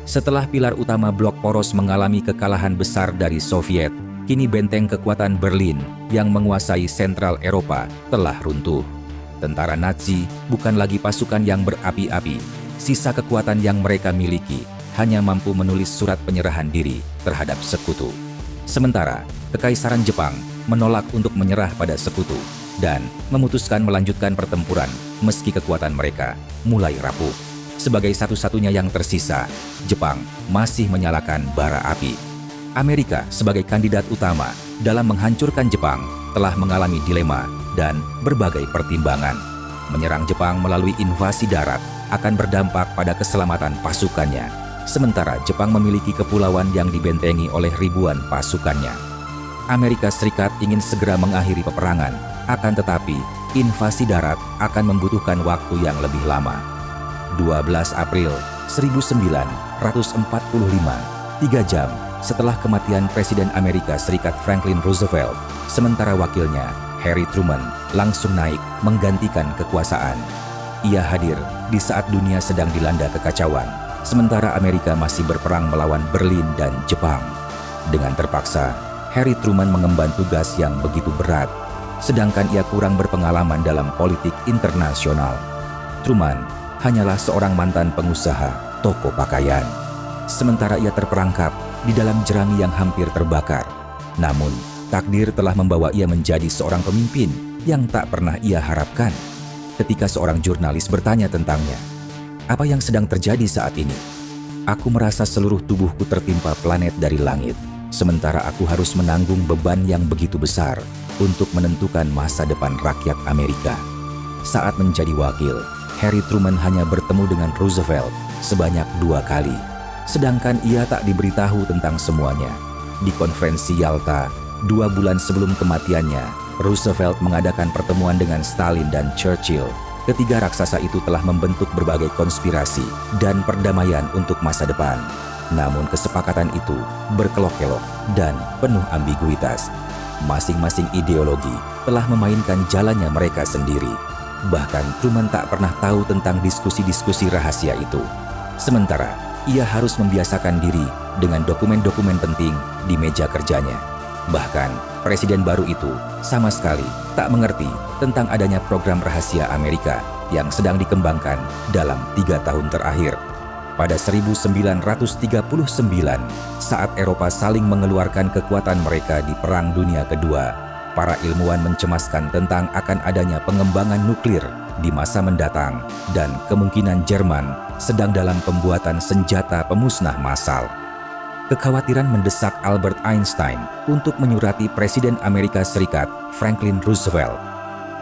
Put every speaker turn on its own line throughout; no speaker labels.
Setelah pilar utama blok poros mengalami kekalahan besar dari Soviet, kini benteng kekuatan Berlin yang menguasai sentral Eropa telah runtuh. Tentara Nazi bukan lagi pasukan yang berapi-api. Sisa kekuatan yang mereka miliki hanya mampu menulis surat penyerahan diri terhadap sekutu. Sementara, Kekaisaran Jepang menolak untuk menyerah pada sekutu dan memutuskan melanjutkan pertempuran meski kekuatan mereka mulai rapuh. Sebagai satu-satunya yang tersisa, Jepang masih menyalakan bara api. Amerika sebagai kandidat utama dalam menghancurkan Jepang telah mengalami dilema dan berbagai pertimbangan. Menyerang Jepang melalui invasi darat akan berdampak pada keselamatan pasukannya, sementara Jepang memiliki kepulauan yang dibentengi oleh ribuan pasukannya. Amerika Serikat ingin segera mengakhiri peperangan, akan tetapi invasi darat akan membutuhkan waktu yang lebih lama. 12 April 1945, 3 jam setelah kematian Presiden Amerika Serikat Franklin Roosevelt, sementara wakilnya, Harry Truman, langsung naik menggantikan kekuasaan. Ia hadir di saat dunia sedang dilanda kekacauan, sementara Amerika masih berperang melawan Berlin dan Jepang. Dengan terpaksa, Harry Truman mengemban tugas yang begitu berat, sedangkan ia kurang berpengalaman dalam politik internasional. Truman hanyalah seorang mantan pengusaha toko pakaian. Sementara ia terperangkap di dalam jerami yang hampir terbakar. Namun, takdir telah membawa ia menjadi seorang pemimpin yang tak pernah ia harapkan. Ketika seorang jurnalis bertanya tentangnya, "Apa yang sedang terjadi saat ini?" "Aku merasa seluruh tubuhku tertimpa planet dari langit, sementara aku harus menanggung beban yang begitu besar untuk menentukan masa depan rakyat Amerika." Saat menjadi wakil, Harry Truman hanya bertemu dengan Roosevelt sebanyak 2 kali, sedangkan ia tak diberitahu tentang semuanya. Di konferensi Yalta, 2 bulan sebelum kematiannya, Roosevelt mengadakan pertemuan dengan Stalin dan Churchill. Ketiga raksasa itu telah membentuk berbagai konspirasi dan perdamaian untuk masa depan. Namun kesepakatan itu berkelok-kelok dan penuh ambiguitas. Masing-masing ideologi telah memainkan jalannya mereka sendiri. Bahkan Truman tak pernah tahu tentang diskusi-diskusi rahasia itu. Sementara, ia harus membiasakan diri dengan dokumen-dokumen penting di meja kerjanya. Bahkan, presiden baru itu sama sekali tak mengerti tentang adanya program rahasia Amerika yang sedang dikembangkan dalam 3 tahun terakhir. Pada 1939, saat Eropa saling mengeluarkan kekuatan mereka di Perang Dunia Kedua, para ilmuwan mencemaskan tentang akan adanya pengembangan nuklir di masa mendatang dan kemungkinan Jerman sedang dalam pembuatan senjata pemusnah massal. Kekhawatiran mendesak Albert Einstein untuk menyurati Presiden Amerika Serikat Franklin Roosevelt.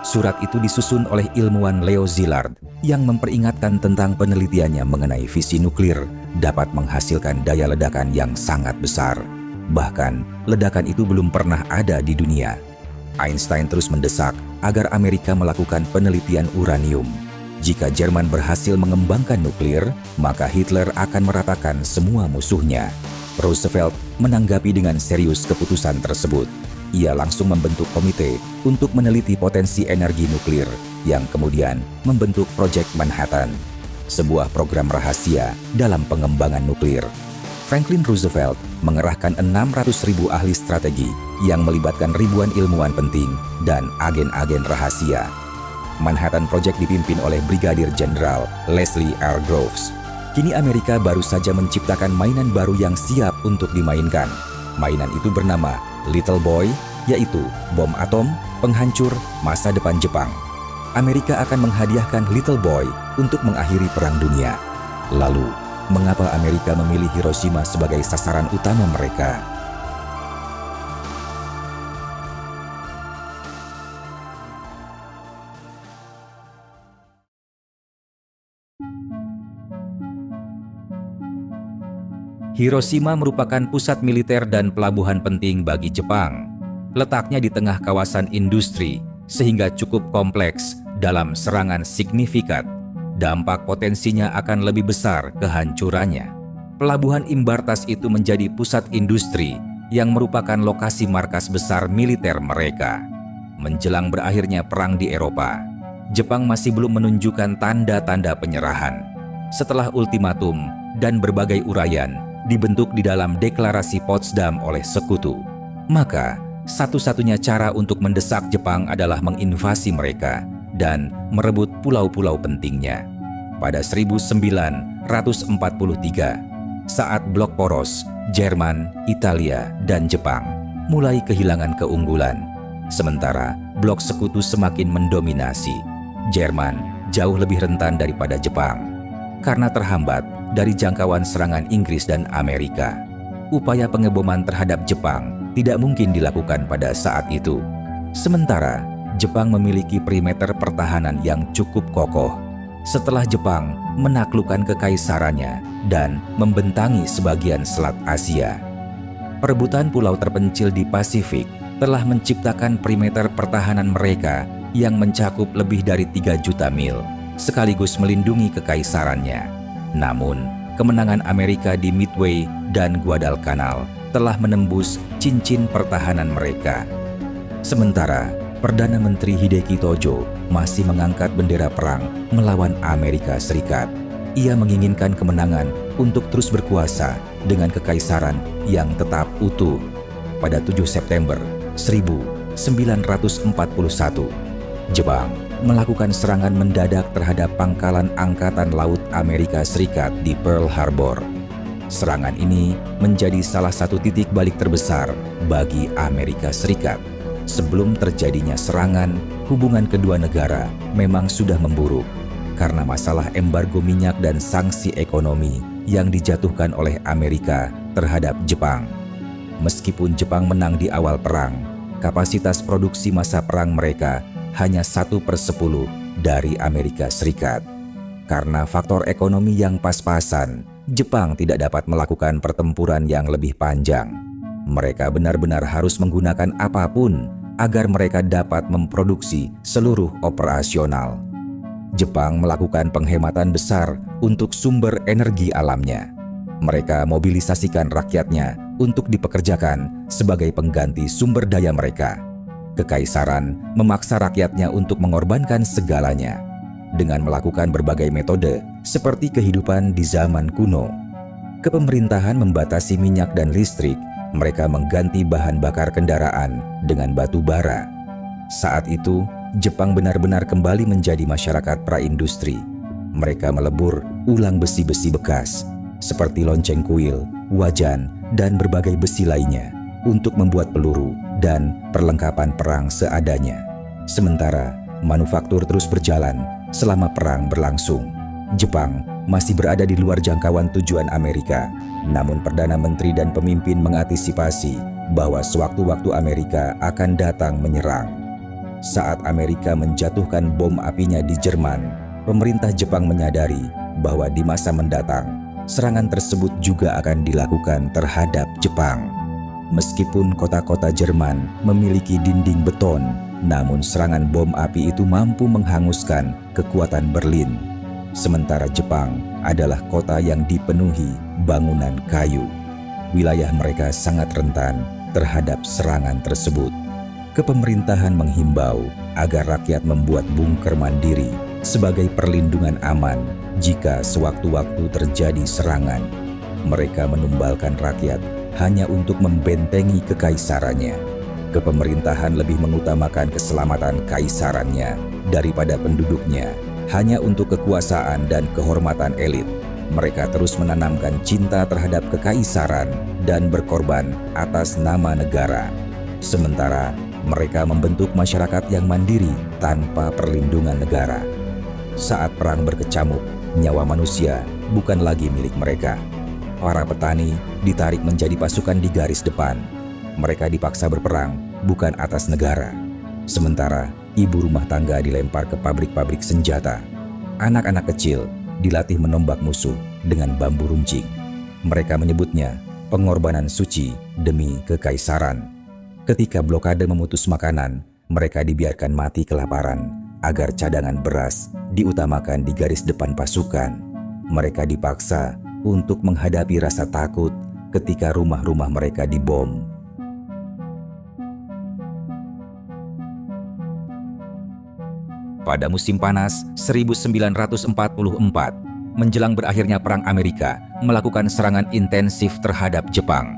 Surat itu disusun oleh ilmuwan Leo Szilard yang memperingatkan tentang penelitiannya mengenai fisi nuklir dapat menghasilkan daya ledakan yang sangat besar. Bahkan, ledakan itu belum pernah ada di dunia. Einstein terus mendesak agar Amerika melakukan penelitian uranium. Jika Jerman berhasil mengembangkan nuklir, maka Hitler akan meratakan semua musuhnya. Roosevelt menanggapi dengan serius keputusan tersebut. Ia langsung membentuk komite untuk meneliti potensi energi nuklir, yang kemudian membentuk Project Manhattan, sebuah program rahasia dalam pengembangan nuklir. Franklin Roosevelt mengerahkan 600.000 ahli strategi yang melibatkan ribuan ilmuwan penting dan agen-agen rahasia. Manhattan Project dipimpin oleh Brigadir Jenderal Leslie R. Groves. Kini Amerika baru saja menciptakan mainan baru yang siap untuk dimainkan. Mainan itu bernama Little Boy, yaitu bom atom penghancur masa depan Jepang. Amerika akan menghadiahkan Little Boy untuk mengakhiri Perang Dunia. Lalu, mengapa Amerika memilih Hiroshima sebagai sasaran utama mereka? Hiroshima merupakan pusat militer dan pelabuhan penting bagi Jepang. Letaknya di tengah kawasan industri, sehingga cukup kompleks dalam serangan signifikan. Dampak potensinya akan lebih besar kehancurannya. Pelabuhan Imbartas itu menjadi pusat industri yang merupakan lokasi markas besar militer mereka. Menjelang berakhirnya perang di Eropa, Jepang masih belum menunjukkan tanda-tanda penyerahan. Setelah ultimatum dan berbagai uraian dibentuk di dalam Deklarasi Potsdam oleh Sekutu. Maka, satu-satunya cara untuk mendesak Jepang adalah menginvasi mereka dan merebut pulau-pulau pentingnya. Pada 1943, saat blok poros, Jerman, Italia, dan Jepang mulai kehilangan keunggulan, sementara blok Sekutu semakin mendominasi, Jerman jauh lebih rentan daripada Jepang. Karena terhambat dari jangkauan serangan Inggris dan Amerika, upaya pengeboman terhadap Jepang tidak mungkin dilakukan pada saat itu. Sementara Jepang memiliki perimeter pertahanan yang cukup kokoh setelah Jepang menaklukkan kekaisarannya dan membentangi sebagian Selat Asia. Perebutan pulau terpencil di Pasifik telah menciptakan perimeter pertahanan mereka yang mencakup lebih dari 3 juta mil, sekaligus melindungi kekaisarannya. Namun, kemenangan Amerika di Midway dan Guadalcanal telah menembus cincin pertahanan mereka. Sementara, Perdana Menteri Hideki Tojo masih mengangkat bendera perang melawan Amerika Serikat. Ia menginginkan kemenangan untuk terus berkuasa dengan kekaisaran yang tetap utuh. Pada 7 September 1941, Jepang melakukan serangan mendadak terhadap pangkalan Angkatan Laut Amerika Serikat di Pearl Harbor. Serangan ini menjadi salah satu titik balik terbesar bagi Amerika Serikat. Sebelum terjadinya serangan, hubungan kedua negara memang sudah memburuk karena masalah embargo minyak dan sanksi ekonomi yang dijatuhkan oleh Amerika terhadap Jepang. Meskipun Jepang menang di awal perang, kapasitas produksi masa perang mereka hanya 1/10 dari Amerika Serikat. Karena faktor ekonomi yang pas-pasan, Jepang tidak dapat melakukan pertempuran yang lebih panjang. Mereka benar-benar harus menggunakan apapun agar mereka dapat memproduksi seluruh operasional. Jepang melakukan penghematan besar untuk sumber energi alamnya. Mereka mobilisasikan rakyatnya untuk dipekerjakan sebagai pengganti sumber daya mereka. Kekaisaran memaksa rakyatnya untuk mengorbankan segalanya dengan melakukan berbagai metode seperti kehidupan di zaman kuno. Kepemerintahan membatasi minyak dan listrik. Mereka mengganti bahan bakar kendaraan dengan batu bara. Saat itu, Jepang benar-benar kembali menjadi masyarakat praindustri. Mereka melebur ulang besi-besi bekas seperti lonceng kuil, wajan, dan berbagai besi lainnya untuk membuat peluru dan perlengkapan perang seadanya. Sementara manufaktur terus berjalan selama perang berlangsung. Jepang masih berada di luar jangkauan tujuan Amerika, namun Perdana Menteri dan pemimpin mengantisipasi bahwa sewaktu-waktu Amerika akan datang menyerang. Saat Amerika menjatuhkan bom apinya di Jerman, pemerintah Jepang menyadari bahwa di masa mendatang, serangan tersebut juga akan dilakukan terhadap Jepang. Meskipun kota-kota Jerman memiliki dinding beton, namun serangan bom api itu mampu menghanguskan kekuatan Berlin. Sementara Jepang adalah kota yang dipenuhi bangunan kayu. Wilayah mereka sangat rentan terhadap serangan tersebut. Kepemerintahan menghimbau agar rakyat membuat bunker mandiri sebagai perlindungan aman jika sewaktu-waktu terjadi serangan. Mereka menumbalkan rakyat hanya untuk membentengi kekaisarannya. Kepemerintahan lebih mengutamakan keselamatan kaisarannya daripada penduduknya, hanya untuk kekuasaan dan kehormatan elit. Mereka terus menanamkan cinta terhadap kekaisaran dan berkorban atas nama negara. Sementara mereka membentuk masyarakat yang mandiri tanpa perlindungan negara. Saat perang berkecamuk, nyawa manusia bukan lagi milik mereka. Para petani ditarik menjadi pasukan di garis depan. Mereka dipaksa berperang bukan atas negara. Sementara ibu rumah tangga dilempar ke pabrik-pabrik senjata. Anak-anak kecil dilatih menombak musuh dengan bambu runcing. Mereka menyebutnya pengorbanan suci demi kekaisaran. Ketika blokade memutus makanan, mereka dibiarkan mati kelaparan agar cadangan beras diutamakan di garis depan pasukan. Mereka dipaksa untuk menghadapi rasa takut ketika rumah-rumah mereka dibom. Pada musim panas 1944, menjelang berakhirnya Perang Amerika, melakukan serangan intensif terhadap Jepang.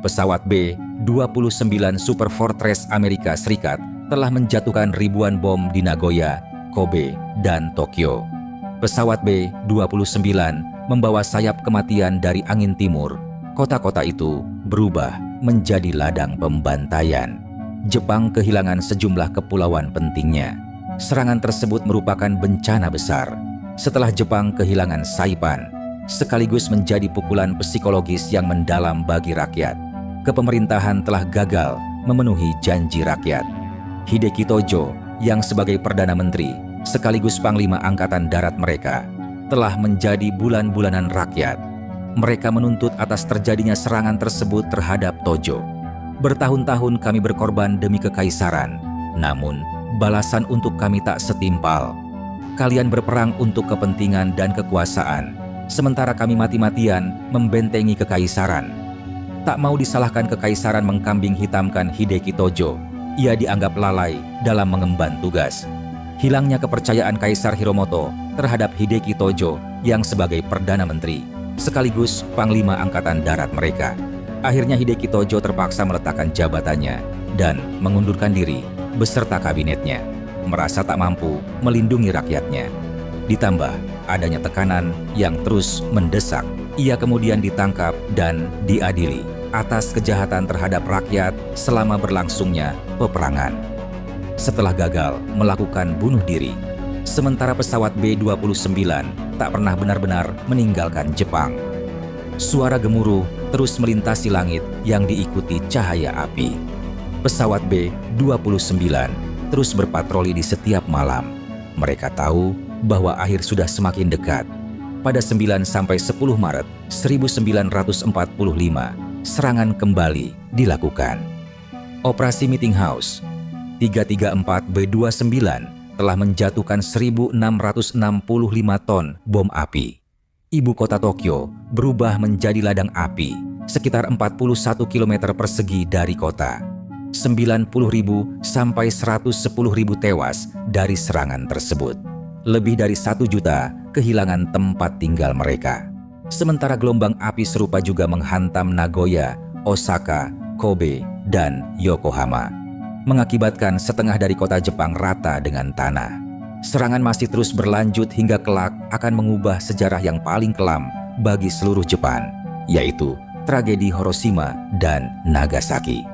Pesawat B-29 Super Fortress Amerika Serikat telah menjatuhkan ribuan bom di Nagoya, Kobe, dan Tokyo. Pesawat B-29 membawa sayap kematian dari angin timur. Kota-kota itu berubah menjadi ladang pembantaian. Jepang kehilangan sejumlah kepulauan pentingnya. Serangan tersebut merupakan bencana besar. Setelah Jepang kehilangan Saipan, sekaligus menjadi pukulan psikologis yang mendalam bagi rakyat. Kepemerintahan telah gagal memenuhi janji rakyat. Hideki Tojo yang sebagai Perdana Menteri sekaligus Panglima Angkatan Darat mereka telah menjadi bulan-bulanan rakyat. Mereka menuntut atas terjadinya serangan tersebut terhadap Tojo. Bertahun-tahun kami berkorban demi kekaisaran, namun balasan untuk kami tak setimpal. Kalian berperang untuk kepentingan dan kekuasaan, sementara kami mati-matian membentengi kekaisaran. Tak mau disalahkan kekaisaran mengkambing hitamkan Hideki Tojo. Ia dianggap lalai dalam mengemban tugas. Hilangnya kepercayaan Kaisar Hiromoto terhadap Hideki Tojo yang sebagai Perdana Menteri, sekaligus Panglima Angkatan Darat mereka. Akhirnya Hideki Tojo terpaksa meletakkan jabatannya dan mengundurkan diri beserta kabinetnya, merasa tak mampu melindungi rakyatnya. Ditambah adanya tekanan yang terus mendesak, ia kemudian ditangkap dan diadili atas kejahatan terhadap rakyat selama berlangsungnya peperangan. Setelah gagal melakukan bunuh diri, sementara pesawat B-29 tak pernah benar-benar meninggalkan Jepang. Suara gemuruh terus melintasi langit yang diikuti cahaya api. Pesawat B-29 terus berpatroli di setiap malam. Mereka tahu bahwa akhir sudah semakin dekat. Pada 9-10 Maret 1945, serangan kembali dilakukan. Operasi Meeting House 334 B-29 telah menjatuhkan 1.665 ton bom api. Ibu kota Tokyo berubah menjadi ladang api sekitar 41 km persegi dari kota. 90.000 sampai 110.000 tewas dari serangan tersebut. Lebih dari 1 juta kehilangan tempat tinggal mereka. Sementara gelombang api serupa juga menghantam Nagoya, Osaka, Kobe, dan Yokohama, mengakibatkan setengah dari kota Jepang rata dengan tanah. Serangan masih terus berlanjut hingga kelak akan mengubah sejarah yang paling kelam bagi seluruh Jepang, yaitu tragedi Hiroshima dan Nagasaki.